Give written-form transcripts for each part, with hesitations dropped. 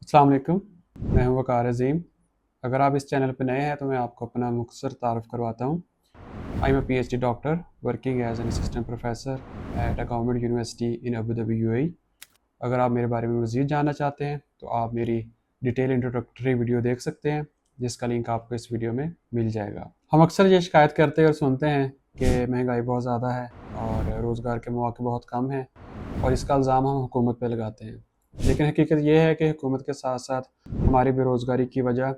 अस्सलाम वालेकुम। मैं हूं वकार अज़ीम। अगर आप इस चैनल पर नए हैं तो मैं आपको अपना मुख्तसर तारुफ करवाता हूं। I am a PhD doctor working as an assistant professor at a government university in Abu Dhabi UAE। अगर आप मेरे बारे में मज़ीद जानना चाहते हैं तो आप मेरी डिटेल इंट्रोडक्टरी वीडियो देख सकते हैं, जिसका लिंक आपको इस वीडियो में मिल जाएगा। हम अक्सर ये शिकायत करते हैं और सुनते हैं कि महंगाई बहुत ज़्यादा है और रोज़गार के मौके बहुत कम हैं, और इसका इल्ज़ाम हम हुकूमत पे लगाते हैं। लेकिन हकीकत ये है कि हुकूमत के साथ साथ हमारी बेरोज़गारी की वजह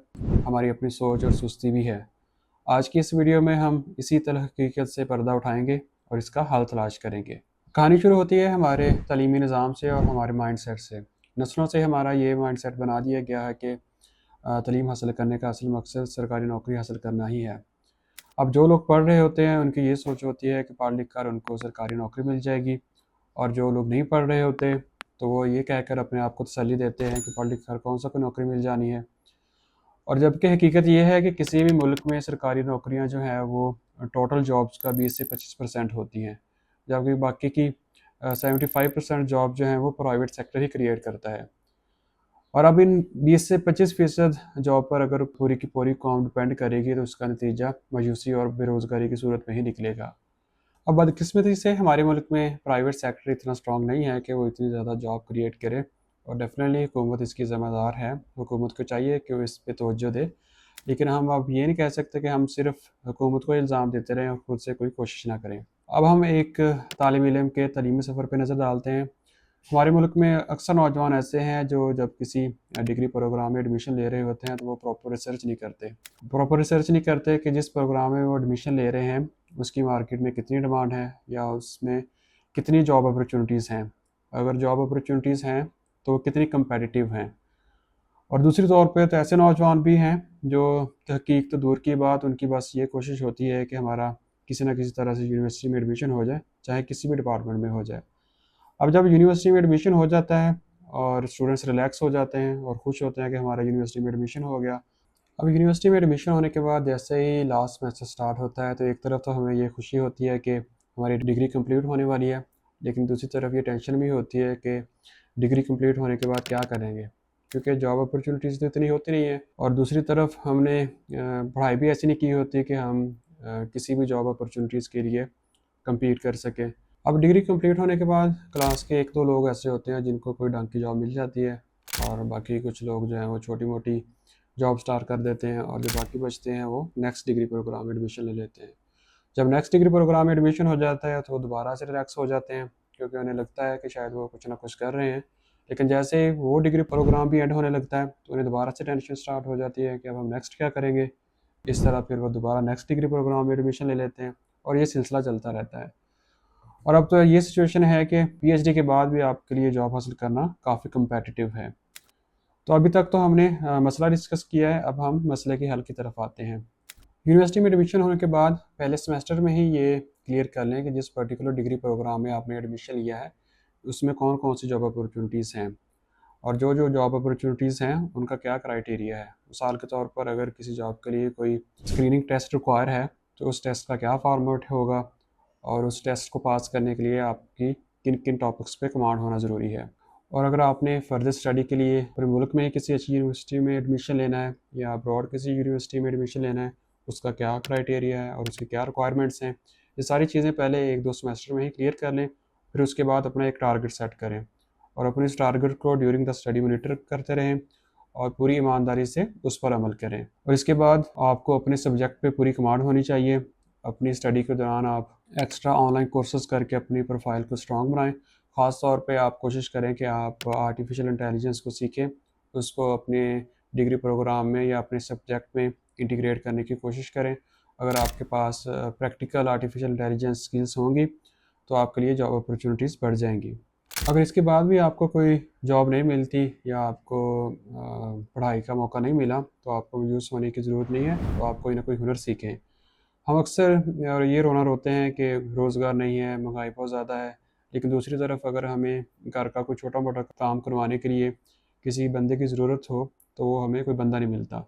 हमारी अपनी सोच और सुस्ती भी है। आज की इस वीडियो में हम इसी तरह हकीकत से पर्दा उठाएंगे और इसका हल तलाश करेंगे। कहानी शुरू होती है हमारे तालीमी निज़ाम से और हमारे माइंडसेट से। नस्लों से हमारा ये माइंडसेट बना दिया गया है कि तालीम हासिल करने का असल मकसद सरकारी नौकरी हासिल करना ही है। अब जो लोग पढ़ रहे होते हैं उनकी ये सोच होती है कि पढ़ लिख कर उनको सरकारी नौकरी मिल जाएगी, और जो लोग नहीं पढ़ रहे होते तो वो ये कहकर अपने आप को तसल्ली देते हैं कि पढ़ लिख कर कौन सा कोई नौकरी मिल जानी है। और जबकि हकीकत ये है कि किसी भी मुल्क में सरकारी नौकरियां जो हैं वो टोटल जॉब्स का 20 से 25% होती हैं, जबकि बाकी की 75% जॉब जो हैं वो प्राइवेट सेक्टर ही क्रिएट करता है। और अब इन 20 से 25% जॉब पर अगर पूरी की पूरी कौम डिपेंड करेगी तो उसका नतीजा मायूसी और बेरोज़गारी की सूरत में ही निकलेगा। अब बदकिस्मती से हमारे मुल्क में प्राइवेट सेक्टर इतना स्ट्रॉन्ग नहीं है कि वो इतनी ज़्यादा जॉब क्रिएट करे, और डेफिनेटली हुकूमत इसकी ज़िम्मेदार है। हुकूमत को चाहिए कि वो इस पे तवज्जो दे। लेकिन हम अब ये नहीं कह सकते कि हम सिर्फ हुकूमत को इल्ज़ाम देते रहें और खुद से कोई कोशिश ना करें। अब हम एक तालिब इल्म के तलीमी सफ़र पे नज़र डालते हैं। हमारे मुल्क में अक्सर नौजवान ऐसे हैं जो जब किसी डिग्री प्रोग्राम में एडमिशन ले रहे होते हैं तो वो प्रॉपर रिसर्च नहीं करते। प्रॉपर रिसर्च नहीं करते कि जिस प्रोग्राम में वो एडमिशन ले रहे हैं उसकी मार्केट में कितनी डिमांड है या उसमें कितनी जॉब अपॉर्चुनिटीज़ हैं। अगर जॉब अपॉर्चुनिटीज़ हैं तो कितनी कंपेटिटिव हैं। और दूसरी तौर पे तो ऐसे नौजवान भी हैं जो तहकीक तो दूर की बात, उनकी बस ये कोशिश होती है कि हमारा किसी न किसी तरह से यूनिवर्सिटी में एडमिशन हो जाए, चाहे किसी भी डिपार्टमेंट में हो जाए। अब जब यूनिवर्सिटी में एडमिशन हो जाता है और स्टूडेंट्स रिलैक्स हो जाते हैं और खुश होते हैं कि हमारा यूनिवर्सिटी में एडमिशन हो गया। अब यूनिवर्सिटी में एडमिशन होने के बाद जैसे ही लास्ट सेमेस्टर स्टार्ट होता है तो एक तरफ तो हमें ये खुशी होती है कि हमारी डिग्री कंप्लीट होने वाली है, लेकिन दूसरी तरफ ये टेंशन भी होती है कि डिग्री कंप्लीट होने के बाद क्या करेंगे, क्योंकि जॉब अपॉर्चुनिटीज़ तो इतनी होती नहीं है। और दूसरी तरफ हमने पढ़ाई भी ऐसी नहीं की होती कि हम किसी भी जॉब अपॉर्चुनिटीज़ के लिए कम्पीट कर सकें। अब डिग्री कंप्लीट होने के बाद क्लास के 1-2 लोग ऐसे होते हैं जिनको कोई ढंग की जॉब मिल जाती है, और बाकी कुछ लोग जो हैं वो छोटी-मोटी जॉब स्टार्ट कर देते हैं, और जो बाकी बचते हैं वो नेक्स्ट डिग्री प्रोग्राम में एडमिशन ले लेते हैं। जब नेक्स्ट डिग्री प्रोग्राम में एडमिशन हो जाता है तो वो दोबारा से रिलैक्स हो जाते हैं, क्योंकि उन्हें लगता है कि शायद वो कुछ ना कुछ कर रहे हैं। लेकिन जैसे ही वो डिग्री प्रोग्राम भी एंड होने लगता है तो उन्हें दोबारा से टेंशन स्टार्ट हो जाती है कि अब हम नेक्स्ट क्या करेंगे। इस तरह फिर वो दोबारा नेक्स्ट डिग्री प्रोग्राम में एडमिशन ले लेते हैं, और ये सिलसिला चलता रहता है। और अब तो ये सिचुएशन है कि PhD के बाद भी आपके लिए जॉब हासिल करना काफ़ी कम्पेटिटिव है। तो अभी तक तो हमने मसला डिस्कस किया है, अब हम मसले के हल की तरफ आते हैं। यूनिवर्सिटी में एडमिशन होने के बाद पहले सेमेस्टर में ही ये क्लियर कर लें कि जिस पर्टिकुलर डिग्री प्रोग्राम में आपने एडमिशन लिया है उसमें कौन-कौन सी जॉब अपॉर्चुनिटीज़ हैं, और जो-जो जॉब अपॉर्चुनिटीज़ हैं उनका क्या क्राइटेरिया है। मिसाल के तौर पर अगर किसी जॉब के लिए कोई स्क्रीनिंग टेस्ट रिक्वायर है तो उस टेस्ट का क्या फॉर्मेट होगा, और उस टेस्ट को पास करने के लिए आपकी किन-किन टॉपिक्स पे कमांड होना ज़रूरी है। और अगर आपने फ़र्दर स्टडी के लिए पूरे मुल्क में किसी अच्छी यूनिवर्सिटी में एडमिशन लेना है या अब्रॉड किसी यूनिवर्सिटी में एडमिशन लेना है, उसका क्या क्राइटेरिया है और उसकी क्या रिक्वायरमेंट्स हैं, ये सारी चीज़ें पहले 1-2 सेमेस्टर में ही क्लियर कर लें। फिर उसके बाद अपना एक टारगेट सेट करें और अपने इस टारगेट को ड्यूरिंग द स्टडी मॉनिटर करते रहें और पूरी ईमानदारी से उस पर अमल करें। और इसके बाद आपको अपने सब्जेक्ट पे पूरी कमांड होनी चाहिए। अपनी स्टडी के दौरान आप एक्स्ट्रा ऑनलाइन कोर्सेज़ करके अपनी प्रोफाइल को स्ट्रॉन्ग बनाएँ। ख़ास तौर पे आप कोशिश करें कि आप आर्टिफिशियल इंटेलिजेंस को सीखें, उसको अपने डिग्री प्रोग्राम में या अपने सब्जेक्ट में इंटीग्रेट करने की कोशिश करें। अगर आपके पास प्रैक्टिकल आर्टिफिशियल इंटेलिजेंस स्किल्स होंगी तो आपके लिए जॉब अपॉर्चुनिटीज़ बढ़ जाएंगी। अगर इसके बाद भी आपको कोई जॉब नहीं मिलती या आपको पढ़ाई का मौका नहीं मिला तो आपको मायूस होने की ज़रूरत नहीं है, तो आप कोई ना कोई हुनर सीखें। हम अक्सर और ये रोना रोते हैं कि रोज़गार नहीं है, महंगाई बहुत ज़्यादा है, लेकिन दूसरी तरफ अगर हमें घर का कोई छोटा-मोटा काम करवाने के लिए किसी बंदे की ज़रूरत हो, तो वो हमें कोई बंदा नहीं मिलता।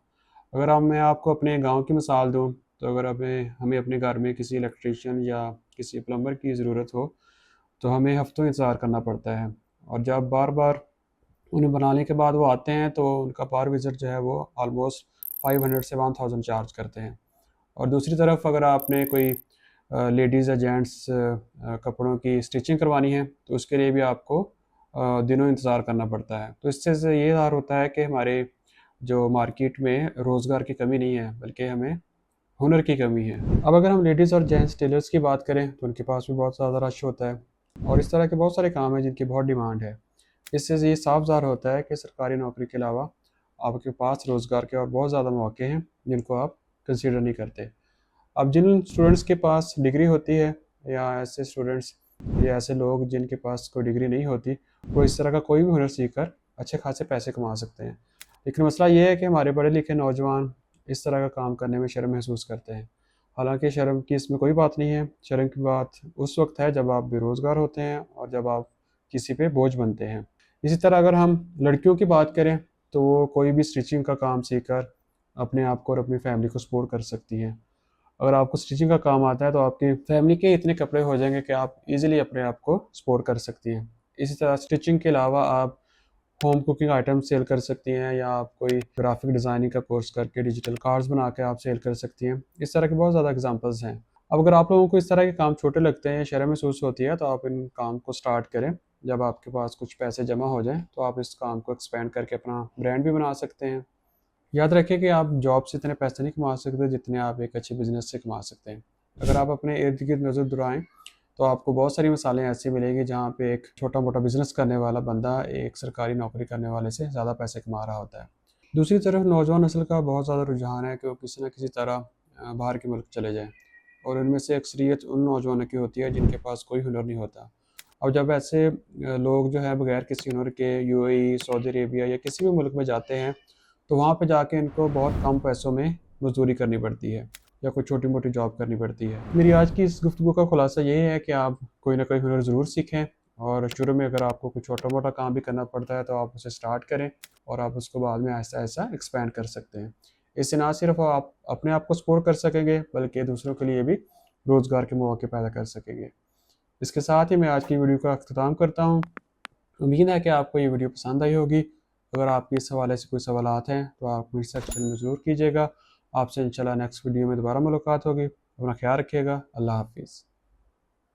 अगर अब मैं आपको अपने गाँव की मिसाल दूँ, तो अगर हमें हमें अपने घर में किसी इलेक्ट्रीशियन या किसी प्लम्बर की ज़रूरत हो, तो हमें हफ़्तों इंतज़ार करना पड़ता है। और जब बार-बार उन्हें बनाने के बाद वो आते हैं तो उनका पर विज़िट जो है वो ऑलमोस्ट 500 से 1000 चार्ज करते हैं। और दूसरी तरफ अगर आपने कोई लेडीज़ या जेंट्स कपड़ों की स्टिचिंग करवानी है तो उसके लिए भी आपको दिनों इंतज़ार करना पड़ता है। तो इससे से ये ज़ाहिर होता है कि हमारे जो मार्केट में रोज़गार की कमी नहीं है, बल्कि हमें हुनर की कमी है। अब अगर हम लेडीज़ और जेंट्स टेलर्स की बात करें तो उनके पास भी बहुत ज़्यादा रश होता है और इस तरह के बहुत सारे काम हैं जिनकी बहुत डिमांड है। इससे ये साफ ज़ाहिर होता है कि सरकारी नौकरी के अलावा आपके पास रोज़गार के और बहुत ज़्यादा मौके हैं जिनको आप कंसीडर नहीं करते। अब जिन स्टूडेंट्स के पास डिग्री होती है या ऐसे स्टूडेंट्स या ऐसे लोग जिनके पास कोई डिग्री नहीं होती, वो इस तरह का कोई भी हुनर सीखकर अच्छे खासे पैसे कमा सकते हैं। लेकिन मसला ये है कि हमारे पढ़े लिखे नौजवान इस तरह का काम करने में शर्म महसूस करते हैं। हालांकि शर्म की इसमें कोई बात नहीं है। शर्म की बात उस वक्त है जब आप बेरोज़गार होते हैं और जब आप किसी पे बोझ बनते हैं। इसी तरह अगर हम लड़कियों की बात करें तो वो कोई भी स्टिचिंग का काम सीखकर अपने आप को और अपनी फैमिली को सपोर्ट कर सकती हैं। अगर आपको स्टिचिंग का काम आता है तो आपकी फैमिली के इतने कपड़े हो जाएंगे कि आप इजीली अपने आप को सपोर्ट कर सकती हैं। इसी तरह स्टिचिंग के अलावा आप होम कुकिंग आइटम सेल कर सकती हैं या आप कोई ग्राफिक डिज़ाइनिंग का कोर्स करके डिजिटल कार्ड्स बना के आप सेल कर सकती हैं। इस तरह के बहुत ज़्यादा एग्जांपल्स हैं। अब अगर आप लोगों को इस तरह के काम छोटे लगते हैं या शर्म महसूस होती है तो आप इन काम को स्टार्ट करें। जब आपके पास कुछ पैसे जमा हो जाएँ तो आप इस काम को एक्सपेंड करके अपना ब्रांड भी बना सकते हैं। याद रखें कि आप जॉब से इतने पैसे नहीं कमा सकते जितने आप एक अच्छे बिजनेस से कमा सकते हैं। अगर आप अपने इर्द गिर्द नज़र दौड़ाएं तो आपको बहुत सारी मिसालें ऐसी मिलेंगी जहाँ पे एक छोटा मोटा बिजनेस करने वाला बंदा एक सरकारी नौकरी करने वाले से ज़्यादा पैसे कमा रहा होता है। दूसरी तरफ नौजवान नस्ल का बहुत ज़्यादा रुझान है कि वो किसी न किसी तरह बाहर के मुल्क चले जाएँ और इनमें से अक्सरियत उन नौजवानों की होती है जिनके पास कोई हुनर नहीं होता। और जब ऐसे लोग जो है बगैर किसी हुनर के यूएई, सऊदी अरेबिया या किसी भी मुल्क में जाते हैं तो वहाँ पे जाके इनको बहुत कम पैसों में मज़दूरी करनी पड़ती है या कोई छोटी-मोटी जॉब करनी पड़ती है। मेरी आज की इस गुफ्तगू का खुलासा यही है कि आप कोई ना कोई हुनर ज़रूर सीखें और शुरू में अगर आपको कुछ छोटा-मोटा काम भी करना पड़ता है तो आप उसे स्टार्ट करें और आप उसको बाद में ऐसा-ऐसा एक्सपैंड कर सकते हैं। इससे ना सिर्फ आप अपने आप को सपोर्ट कर सकेंगे बल्कि दूसरों के लिए भी रोज़गार के मौके पैदा कर सकेंगे। इसके साथ ही मैं आज की वीडियो का अख्ताम करता हूँ। उम्मीद है कि आपको ये वीडियो पसंद आई होगी। अगर आपके इस हवाले से कोई सवालात हैं तो आप कमेंट सेक्शन में ज़रूर कीजिएगा। आपसे इंशाल्लाह नेक्स्ट वीडियो में दोबारा मुलाकात होगी। अपना ख्याल रखिएगा। अल्लाह हाफ़िज़।